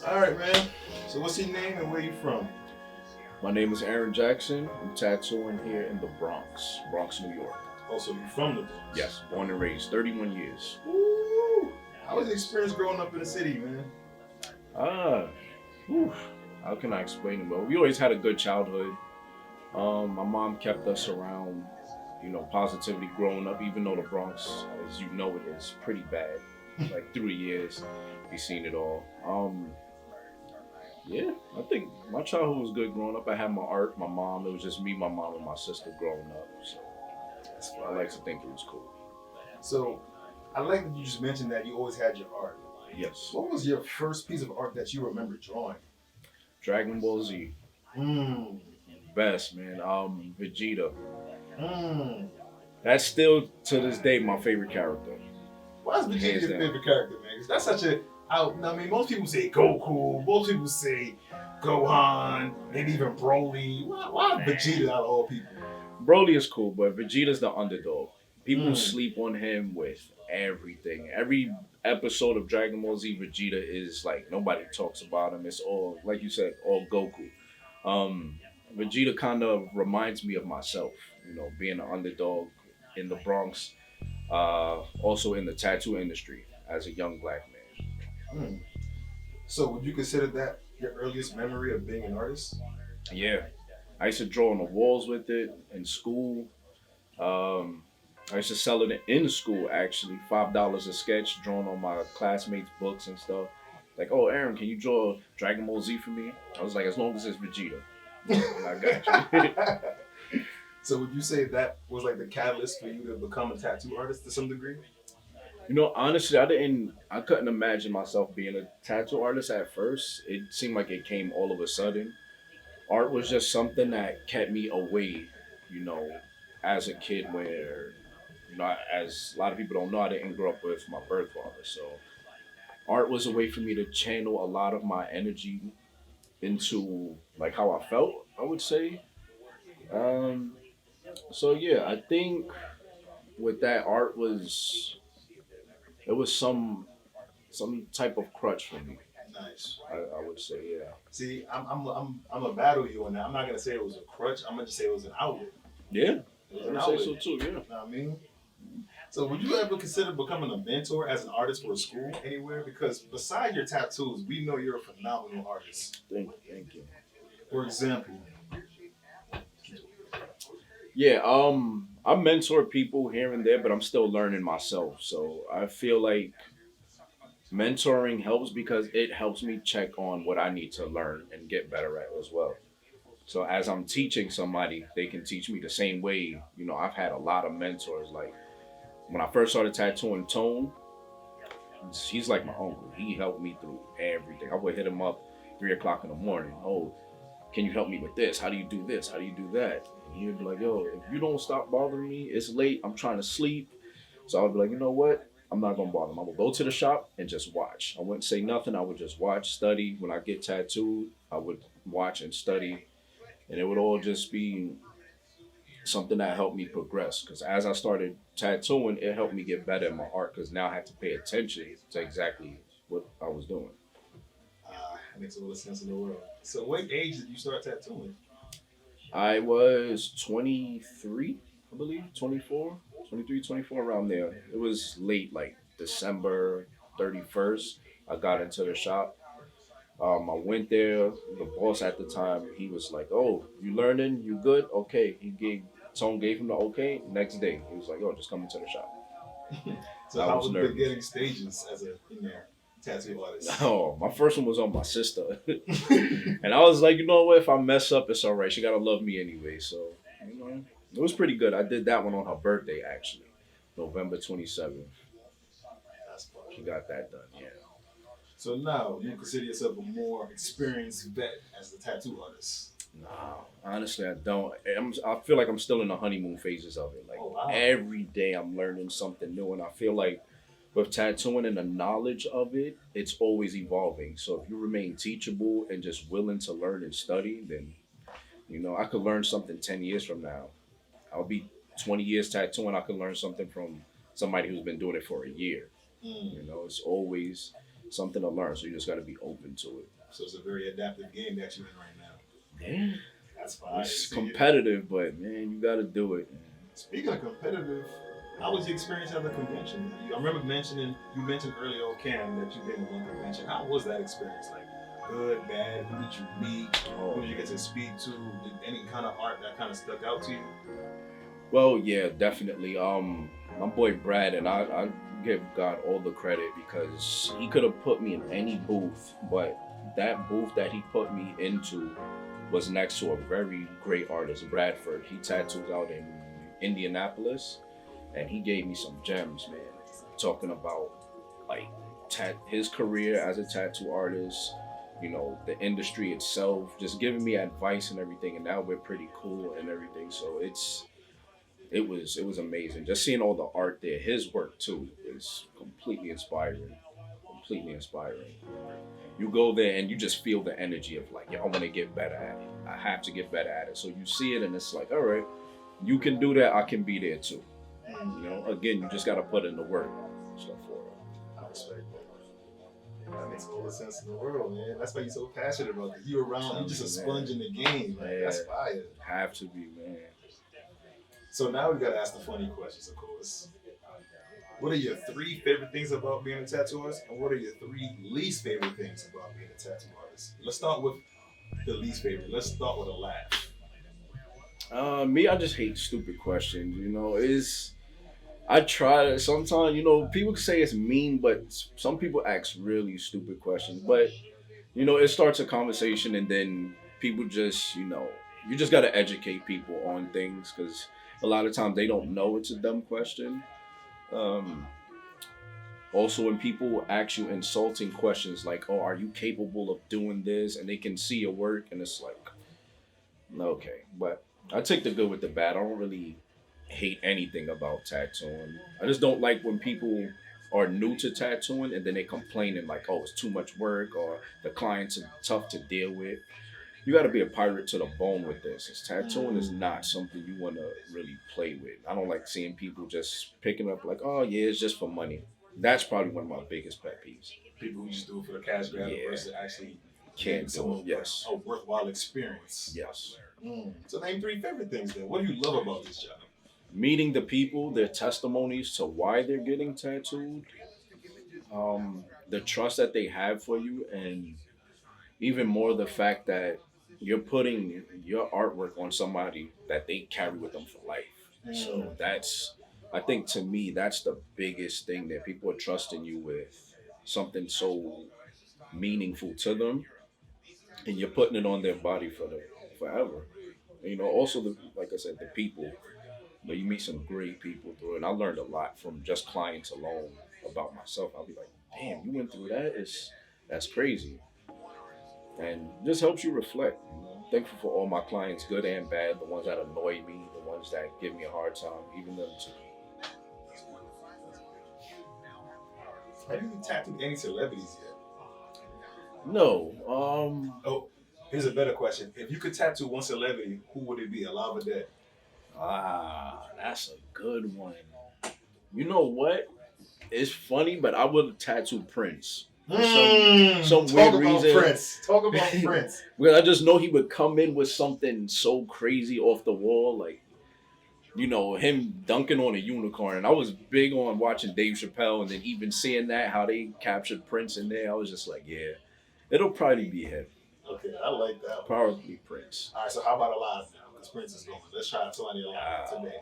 All right, man. So what's your name and where you from? My name is Aaron Jackson. I'm tattooing here in the Bronx, New York. Also, you from the Bronx? Yes, born and raised, 31 years. Woo! How was the experience growing up in the city, man? Ah, whew, how can I explain it? Well, we always had a good childhood. My mom kept us around, positivity growing up, even though the Bronx, as you know, it is pretty bad. Like through the years, we've seen it all. Yeah, I think my childhood was good growing up. I had my art, my mom. It was just me, my mom, and my sister growing up. So That's I fine. like to think it was cool. So I like that you just mentioned that you always had your art. Yes. What was your first piece of art that you remember drawing? Dragon Ball Z, Mmm. best man. Vegeta. Mmm. That's still to this day my favorite character. Why is Vegeta Hands your down. favorite character, man? 'Cause that's such a out. I mean, most people say Goku. Most people say Gohan. Maybe even Broly. Why Vegeta out of all people? Broly is cool, but Vegeta's the underdog. People Mm. sleep on him with everything. Every episode of Dragon Ball Z, Vegeta is like nobody talks about him. It's all like you said, all Goku. Um, Vegeta kind of reminds me of myself. Being an underdog in the Bronx, also in the tattoo industry as a young black man. Mm. So would you consider that your earliest memory of being an artist? Yeah, I used to draw on the walls with it in school. Um, I used to sell it in school actually, $5 a sketch, drawn on my classmates' books and stuff. Like, oh, Aaron, can you draw Dragon Ball Z for me? I was like, as long as it's Vegeta, I got you. So would you say that was like the catalyst for you to become a tattoo artist to some degree? Honestly, I couldn't imagine myself being a tattoo artist at first. It seemed like it came all of a sudden. Art was just something that kept me away, you know, as a kid where, as a lot of people don't know, I didn't grow up with my birth father. So art was a way for me to channel a lot of my energy into like how I felt, I would say. Um, so yeah, I think with that art was it was some type of crutch for me. Nice. I would say, yeah. See, I'm a battle you on that. I'm not gonna say it was a crutch. I'm gonna just say it was an outlet. Yeah, It was I an would say outlet. so too, yeah. You know what I mean? So would you ever consider becoming a mentor as an artist for a school anywhere? Because beside your tattoos, we know you're a phenomenal artist. Thank you. For example, Yeah, I mentor people here and there, but I'm still learning myself. So I feel like mentoring helps because it helps me check on what I need to learn and get better at as well. So as I'm teaching somebody, they can teach me the same way. I've had a lot of mentors. Like when I first started tattooing Tone, he's like my uncle. He helped me through everything. I would hit him up 3 o'clock in the morning. Oh, can you help me with this? How do you do this? How do you do that? And he would be like, yo, if you don't stop bothering me, it's late. I'm trying to sleep. So I would be like, you know what? I'm not gonna bother him. I will go to the shop and just watch. I wouldn't say nothing. I would just watch, study. When I get tattooed, I would watch and study, and it would all just be something that helped me progress. Because as I started tattooing, it helped me get better at my art. Because now I had to pay attention to exactly what I was doing. it makes all the sense in the world. So what age did you start tattooing? I was 23, I believe, 24, 23, 24, around there. It was late, like December 31st. I got into the shop. I went there. The boss at the time, he was like, "Oh, you learning? You good? Okay." Tone gave him the okay. Next day, he was like, "Oh, just come into the shop." So I how was was the nervous. beginning stages as a tattoo artist? Oh, my first one was on my sister, and I was like, you know what? If I mess up, it's all right. She gotta love me anyway. So it was pretty good. I did that one on her birthday, actually, November 27th. That's fun. She got that done. Yeah. So now you consider yourself a more experienced vet as a tattoo artist. No, honestly, I don't. I feel like I'm still in the honeymoon phases of it. Like Oh wow. every day, I'm learning something new, and I feel like with tattooing and the knowledge of it, it's always evolving. So if you remain teachable and just willing to learn and study, then I could learn something 10 years from now. I'll be 20 years tattooing. I could learn something from somebody who's been doing it for a year. Mm. It's always something to learn. So you just got to be open to it. So it's a very adaptive game that you're in right now. Yeah, That's fine. it's competitive, but man, you got to do it. Speaking of competitive, how was your experience at the convention? I remember you mentioned earlier on Cam that you've been to one convention. How was that experience? Like, good, bad? Who did you meet? Who did you get to speak to? Did any kind of art that kind of stuck out to you? Well, yeah, definitely. My boy Brad, and I give God all the credit because he could have put me in any booth, but that booth that he put me into was next to a very great artist, Bradford. He tattoos out in Indianapolis, and he gave me some gems, man. Talking about like his career as a tattoo artist, the industry itself, just giving me advice and everything. And now we're pretty cool and everything. So it was amazing. Just seeing all the art there, his work too, is completely inspiring. Completely inspiring. You go there and you just feel the energy of like, yo, I want to get better at it. I have to get better at it. So you see it and it's like, all right, you can do that. I can be there too. Again, you just got to put in the work stuff for it. I respect that. That makes all the sense in the world, man. That's why you're so passionate about it. You're around, you're just a sponge in the game. Like, that's fire. Have to be, man. So now we got to ask the funny questions, of course. What are your 3 favorite things about being a tattoo artist? And what are your 3 least favorite things about being a tattoo artist? Let's start with the least favorite. Let's start with a laugh. Me, I just hate stupid questions. I try to sometimes. People say it's mean, but some people ask really stupid questions. But it starts a conversation, and then people just, you just got to educate people on things because a lot of times they don't know it's a dumb question. Also, when people ask you insulting questions like, "Oh, are you capable of doing this?" and they can see your work, and it's like, okay, but I take the good with the bad. I don't really hate anything about tattooing. I just don't like when people are new to tattooing and then they complaining like, "Oh, it's too much work," or the clients are tough to deal with. You got to be a pirate to the bone with this. Tattooing is not something you want to really play with. I don't like seeing people just picking up like, "Oh yeah, it's just for money." That's probably one of my biggest pet peeves. People who just do it for the cash grab versus actually can't do it. Yes. A worthwhile experience. Yes. So name 3 favorite things then. What do you love about this job? Meeting the people, their testimonies to why they're getting tattooed, the trust that they have for you, and even more the fact that you're putting your artwork on somebody that they carry with them for life. So I think to me, that's the biggest thing that people are trusting you with something so meaningful to them, and you're putting it on their body forever. Also like I said, the people. But you meet some great people through it. And I learned a lot from just clients alone about myself. I'll be like, damn, you went through that? That's crazy. And just helps you reflect. Thankful for all my clients, good and bad, the ones that annoy me, the ones that give me a hard time, even them too. Have you tattooed any celebrities yet? No. Oh, here's a better question. If you could tattoo one celebrity, who would it be, alive or dead? That's a good one. You know what? It's funny, but I would have tattooed Prince. Some weird reason. Talk about Prince. Because I just know he would come in with something so crazy off the wall, like him dunking on a unicorn. And I was big on watching Dave Chappelle, and then even seeing how they captured Prince in there, I was just like, yeah, it'll probably be him. Okay, I like that one. Probably Prince. All right, so how about alive now? Because Prince is going. Let's try somebody alive today.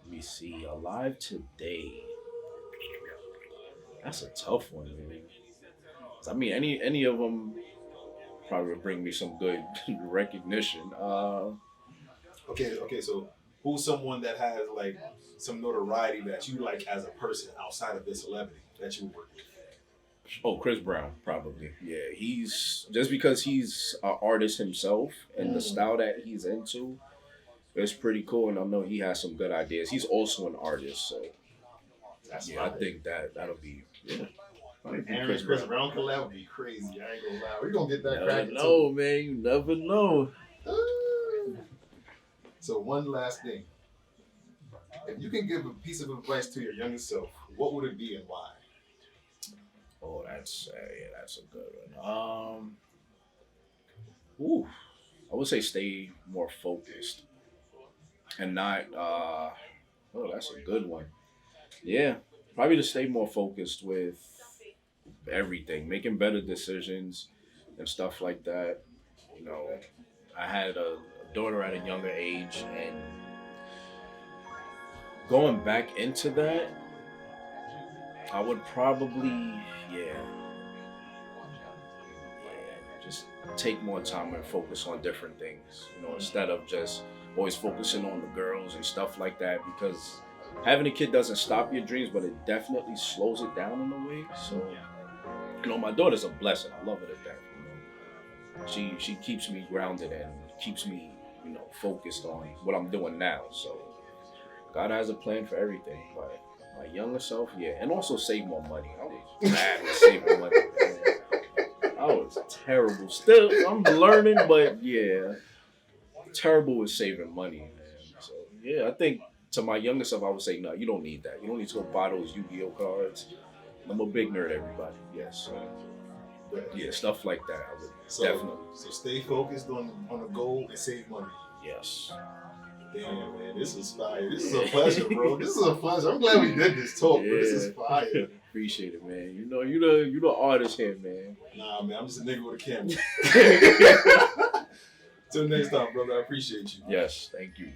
Let me see. Alive today. That's a tough one, man. I mean, any of them probably would bring me some good recognition. Okay. So who's someone that has like some notoriety that you like as a person outside of this celebrity that you work with? Oh, Chris Brown, probably. Yeah, he's just because he's an artist himself and the style that he's into, it's pretty cool. And I know he has some good ideas. He's also an artist, so I think that'll be Chris Brown collab would be crazy. I ain't gonna lie. We're gonna get that cracking. No, man, you never know. So one last thing. If you can give a piece of advice to your younger self, what would it be and why? Oh, that's yeah, that's a good one. Ooh, I would say stay more focused and not. Oh, that's a good one. Yeah, probably to stay more focused with everything, making better decisions and stuff like that. You know, I had a daughter at a younger age, and going back into that, I would probably, yeah, just take more time and focus on different things, instead of just always focusing on the girls and stuff like that. Because having a kid doesn't stop your dreams, but it definitely slows it down in a way. So, my daughter's a blessing. I love her to death. She keeps me grounded and keeps me, focused on what I'm doing now. So God has a plan for everything. But my younger self, yeah, and also save more money. I was bad with saving money. Man. I was terrible. Still, I'm learning, but yeah, terrible with saving money, man. So yeah, I think to my younger self, I would say, no, you don't need that. You don't need to go buy those Yu-Gi-Oh cards. I'm a big nerd, everybody. Yes. So, yeah, stuff like that. I would definitely. So stay focused on the goal and save money. Yes. Damn, man, this is fire. This is a pleasure, bro. This is a pleasure. I'm glad we did this talk, bro. This is fire. Appreciate it, man. You the artist here, man. Nah, man, I'm just a nigga with a camera. Till next time, brother. I appreciate you. Yes, thank you.